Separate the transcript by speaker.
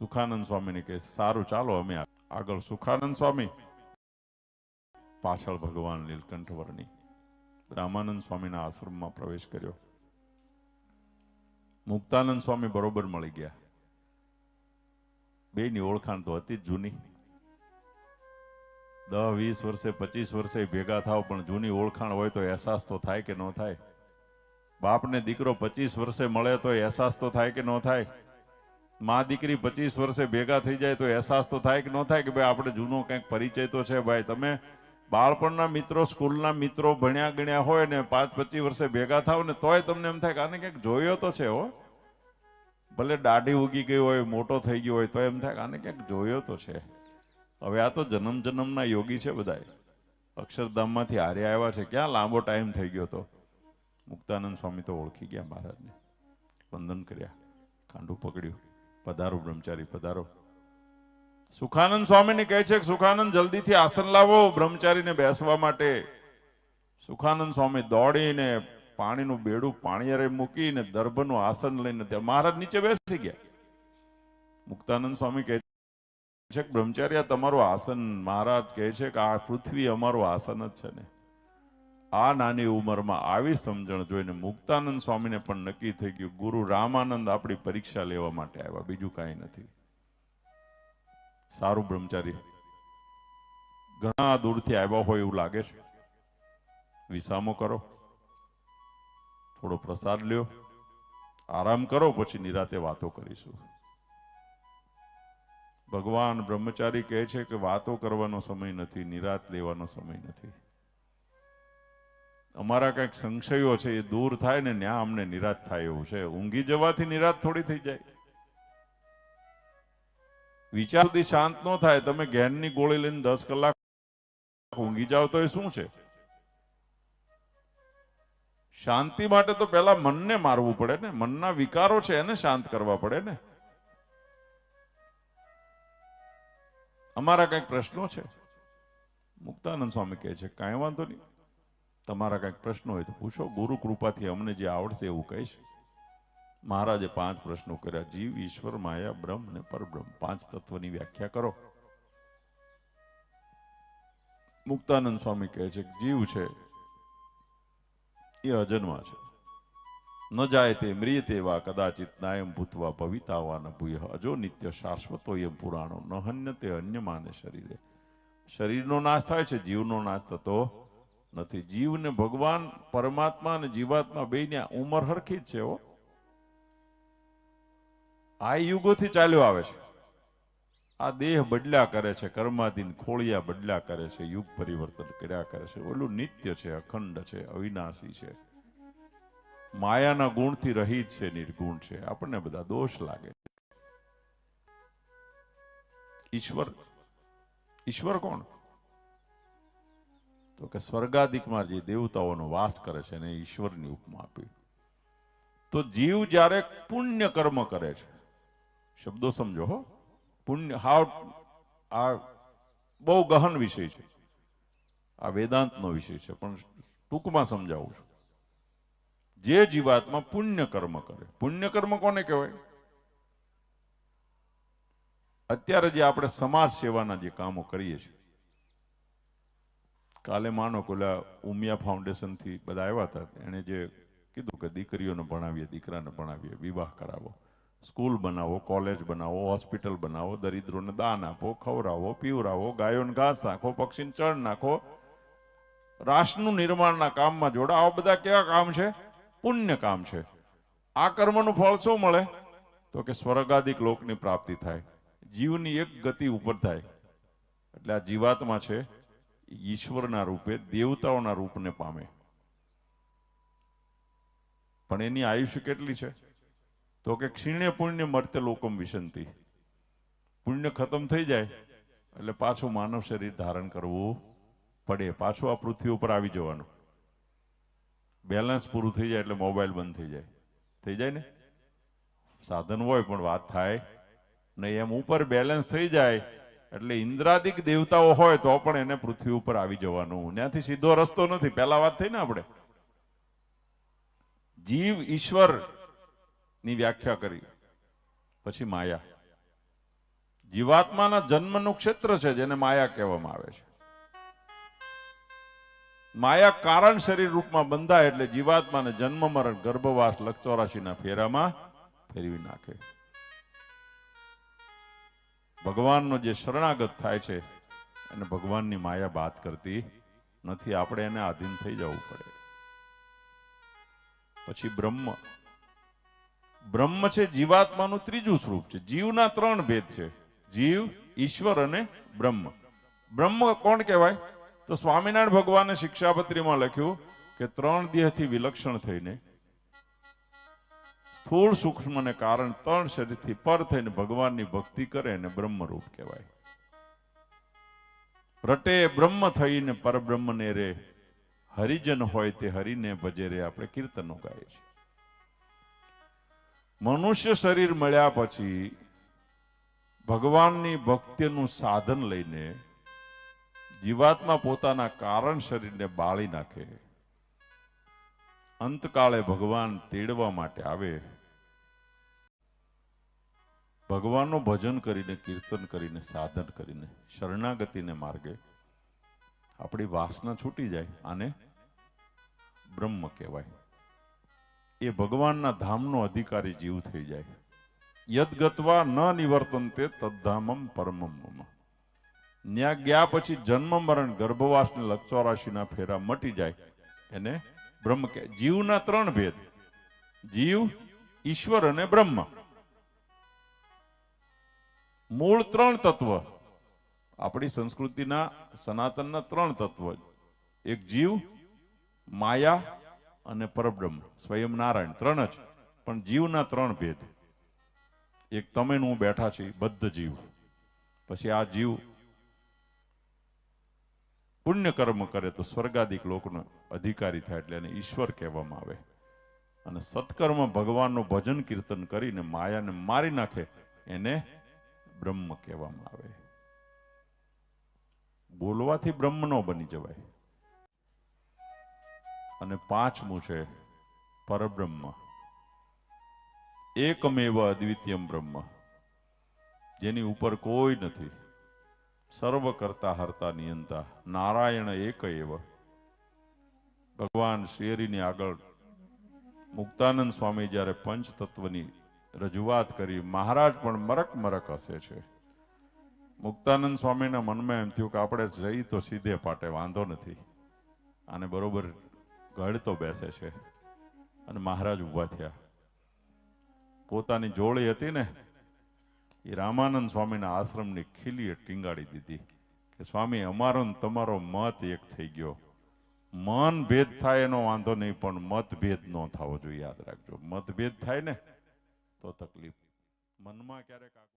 Speaker 1: સુખાનંદ સ્વામીને કહે સારું ચાલો અમે આગળ. સુખાનંદ સ્વામી પાછળ ભગવાન નીલકંઠ વર્ણી રામાનંદ સ્વામીના આશ્રમમાં પ્રવેશ કર્યો. મુક્તાનંદ સ્વામી બરોબર મળી ગયા. બેની ઓળખાણ તો હતી જ જૂની. 10-20 વર્ષે 25 વર્ષે ભેગા થાવ પણ જૂની ઓળખાણ હોય તો અહેસાસ તો થાય કે ન થાય? બાપને દીકરો 25 વર્ષે મળે તો અહેસાસ તો થાય કે ન થાય? માં દીકરી 25 વર્ષે ભેગા થઈ જાય તો અહેસાસ તો થાય કે ન થાય કે ભાઈ આપણે જૂનો કંઈક પરિચય તો છે. ભાઈ તમે બાળપણના મિત્રો, સ્કૂલના મિત્રો, ભણ્યા ગણ્યા હોય ને 5-25 વર્ષે ભેગા થાવ ને તોય તમને એમ થાય કે આને ક્યાંક જોયો તો છે. હો, ભલે દાઢી ઉગી ગઈ હોય, મોટો થઈ ગયો હોય તો એમ થાય કે આને ક્યાંક જોયો તો છે. હવે આ તો જન્મ જન્મના યોગી છે બધા. અક્ષરધામમાંથી હારે આવ્યા છે. ક્યાં લાંબો ટાઈમ થઈ ગયો તો. મુક્તાનંદ સ્વામી તો ઓળખી ગયા મહારાજને, વંદન કર્યા, કાંડું પકડ્યું. પધારો બ્રહ્મચારી પધારો. સુખાનંદ સ્વામીને કહે છે કે સુખાનંદ જલ્દીથી આસન લાવો બ્રહ્મચારીને બેસવા માટે. સુખાનંદ સ્વામી દોડીને પાણીનું બેડું પાણીયારે મૂકીને દર્ભનું આસન લઈને ત્યાં મહારાજ નીચે બેસી ગયા. મુક્તાનંદ સ્વામી કહે છે કે બ્રહ્મચારી આ તમારું આસન. મહારાજ કહે છે કે આ પૃથ્વી અમારું આસન જ છે ને. આ નાની ઉંમરમાં આવી સમજણ જોઈને મુક્તાનંદ સ્વામીને પણ નક્કી થઈ ગયું ગુરુ રામાનંદ આપણી પરીક્ષા લેવા માટે આવ્યા, બીજું કાંઈ નથી. સારું બ્રહ્મચારી, ઘણા દૂરથી આવ્યા હોય એવું લાગે છે. વિસામો કરો, થોડો પ્રસાદ લ્યો, આરામ કરો, પછી નિરાતે વાતો કરીશું. ભગવાન બ્રહ્મચારી કહે છે કે વાતો કરવાનો સમય નથી, નિરાત લેવાનો સમય નથી. અમારા કંઈક સંશયો છે એ દૂર થાય ને ત્યાં અમને નિરાત થાય એવું છે. ઊંઘી જવાથી નિરાત થોડી થઈ જાય. વિચાર સુધી શાંત ન થાય. તમે જ્ઞાનની ગોળી લઈને 10 કલાક ઊંઘી જાવ તો એ શું છે? શાંતિ માટે તો પહેલા મનને મારવું પડે ને. મનના વિકારો છે એને શાંત કરવા પડે ને. અમારા કંઈક પ્રશ્નો છે. મુક્તાનંદ સ્વામી કહે છે કાંઈ વાંધો નહીં, તમારા કંઈક પ્રશ્નો હોય તો પૂછો, ગુરુ કૃપાથી અમને જે આવડશે એવું કહીશ. મહારાજે 5 પ્રશ્નો કર્યા. જીવ, ઈશ્વર, માયા, બ્રહ્મ ને પરબ્રહ્મ, 5 તત્વની વ્યાખ્યા કરો. મુક્તાનંદ સ્વામી કહે છે કે જીવ છે એ અજન્મા છે. ન જાય તે મ્રિયતે વા કદાચિત નાયમ ભૂતવા ભવિતાવા ન ભૂય અજો નિત્ય શાશ્વતો એમ પુરાણો ન હન્યતે અન્યમાને શરીરે. શરીરનો નાશ થાય છે, જીવનો નાશ થતો નથી. જીવને ભગવાન પરમાત્મા અને જીવાત્મા બેયની ઉંમર હરખી જ છે. હો, આ યુગોથી ચાલ્યો આવે છે. આ દેહ બદલ્યા કરે છે, કર્માધીન ખોળિયા બદલ્યા કરે છે, યુગ પરિવર્તન કર્યા કરે છે. ઓલું નિત્ય છે, અખંડ છે, અવિનાશી છે, માયાના ગુણથી રહિત છે, નિર્ગુણ છે. આપણને બધા દોષ લાગે. ઈશ્વર, ઈશ્વર કોણ? તો કે સ્વર્ગાદિકમાં જે દેવતાઓનો વાસ કરે છે એને ઈશ્વરની ઉપમા આપી. તો જીવ જ્યારે પુણ્ય કર્મ કરે છે, શબ્દો સમજો હો, પુણ્ય આ બહુ ગહન વિષય છે, આ વેદાંતનો વિષય છે, પણ ટૂંકમાં સમજાવું છું. જે જીવાત્મા પુણ્ય કર્મ કરે, પુણ્ય કર્મ કોને કહેવાય? અત્યારે જે આપણે સમાજ સેવાના જે કામો કરીએ છીએ, કાલે માનો કોલા ઉમિયા ફાઉન્ડેશન થી બધા આવ્યા હતા. એને જે કીધું કે દીકરીઓને ભણાવીએ, દીકરાને ભણાવીએ, વિવાહ કરાવો, સ્કૂલ બનાવો, કોલેજ બનાવો, હોસ્પિટલ બનાવો, દરિદ્રોને દાન આપો, ખવડાવો, પીવડાવો, ગાયોને ઘાસ નાખો, પક્ષીને ચણ નાખો, રાષ્ટ્રનું નિર્માણના કામમાં જોડા. આવા બધા કેવા કામ છે? પુણ્ય કામ છે. આ કર્મનું ફળ શું મળે? તો કે સ્વર્ગાદિક લોકની પ્રાપ્તિ થાય, જીવની એક ગતિ ઉપર થાય. એટલે આ જીવાત્મા છે ઈશ્વરના રૂપે દેવતાઓના રૂપને પામે. પણ એની આયુષ્ય કેટલી છે? તો કે ક્ષીણે પુણ્ય મર્ત્ય લોકમ વિશંતિ. પુણ્ય ખતમ થઈ જાય એટલે પાછું માનવ શરીર ધારણ કરવું પડે, પાછું આ પૃથ્વી ઉપર આવી જવાનું. બેલેન્સ પૂરું થઈ જાય એટલે મોબાઈલ બંધ થઈ જાય ને. સાધન હોય પણ વાત થાય નહીં. એમ ઉપર બેલેન્સ થઈ જાય એટલે ઇન્દ્રાદિક દેવતાઓ હોય તો પણ એને પૃથ્વી ઉપર આવી જવાનું. ત્યાંથી સીધો રસ્તો નથી. પહેલા વાત થઈ ને આપણે જીવ ઈશ્વર ની વ્યાખ્યા કરી, પછી માયા. જીવાત્માના જન્મનું ક્ષેત્ર છે જેને માયા કહેવામાં આવે છે. માયા કારણ શરીર રૂપમાં બંધાય એટલે જીવાત્માને જન્મ મરણ ગર્ભવાસ લક્ષ 84ના ફેરામાં ફેરવી નાખે. ભગવાનનો જે શરણાગત થાય છે એને ભગવાનની માયા બાદ કરતી નથી. આપણે એને આધીન થઈ જવું પડે. પછી બ્રહ્મ. બ્રહ્મ છે જીવાત્માનું ત્રીજું સ્વરૂપ છે. જીવના 3 ભેદ છે: જીવ, ઈશ્વર અને બ્રહ્મ. બ્રહ્મ કોણ કહેવાય? તો સ્વામિનારાયણ ભગવાને શિક્ષાપત્રીમાં લખ્યું કે 3 દેહથી વિલક્ષણ થઈને સ્થૂળ સૂક્ષ્મ ને કારણ 3 શરીરથી પર થઈને ભગવાનની ભક્તિ કરે એને બ્રહ્મરૂપ કહેવાય. રટે બ્રહ્મ થઈને પરબ્રહ્મને રે, હરિજન હોય તે હરિને ભજે રે. આપણે કીર્તનો ગાઈએ છીએ. મનુષ્ય શરીર મળ્યા પછી ભગવાનની ભક્તિનું સાધન લઈને જીવાત્મા પોતાના કારણ શરીરને બાળી નાખે. અંતકાળે ભગવાન તેડવા માટે આવે. ભગવાનનું ભજન કરીને, કીર્તન કરીને, સાધન કરીને, શરણાગતિને માર્ગે આપણી વાસના છૂટી જાય. આને બ્રહ્મ કહેવાય. એ ભગવાનના ધામનો અધિકારી જીવ થઈ જાય. યદગત્વા ન નિવર્તન્તે તદ્ધામમ પરમમ મમ. ન્યા ગયા પછી જન્મ મરણ ગર્ભવાસ ને લક્ષ 84ના ફેરા મટી જાય. એને બ્રહ્મ કહે. જીવના 3 ભેદ: જીવ, ઈશ્વર અને બ્રહ્મ. મૂળ 3 તત્વ. આપણી સંસ્કૃતિના સનાતનના 3 તત્વ: એક જીવ, માયા અને પરબ્રહ્મ સ્વયં નારાયણ. 3 જ. પણ જીવના 3 ભેદ. એક તમે હું બેઠા છીએ બદ્ધ જીવ. પછી આ જીવ પુણ્ય કર્મ કરે તો સ્વર્ગાદિક લોકનો અધિકારી થાય એટલે એને ઈશ્વર કહેવામાં આવે. અને સત્કર્મ ભગવાનનું ભજન કીર્તન કરીને માયાને મારી નાખે એને બ્રહ્મ કહેવામાં આવે. બોલવાથી બ્રહ્મ નો બની જવાય. અને 5મું છે પરબ્રહ્મ. એકમેવ અદ્વિતીયમ બ્રહ્મ. જેની ઉપર કોઈ નથી. સર્વ કરતા હરતા નિયંતા નારાયણ એક એવ. ભગવાન શ્રીહરિની આગળ મુક્તાનંદ સ્વામી જ્યારે પંચતત્વની રજૂઆત કરી, મહારાજ પણ મરક મરક હસે છે. મુક્તાનંદ સ્વામીના મનમાં એમ થયું કે આપણે જઈ તો સીધે પાટે, વાંધો નથી, આને બરોબર ગળતો બેસે છે. અને મહારાજ ઊભા થયા. પોતાની જોડી હતી ને એ રામાનંદ સ્વામીના આશ્રમની ખીલીએ ટીંગાડી દીધી કે સ્વામી, અમારો ને તમારો મત એક થઈ ગયો. મન ભેદ થાય એનો વાંધો નહીં, પણ મતભેદ ન થવો જોઈએ. યાદ રાખજો, મતભેદ થાય ને તો તકલીફ. મનમાં ક્યારેક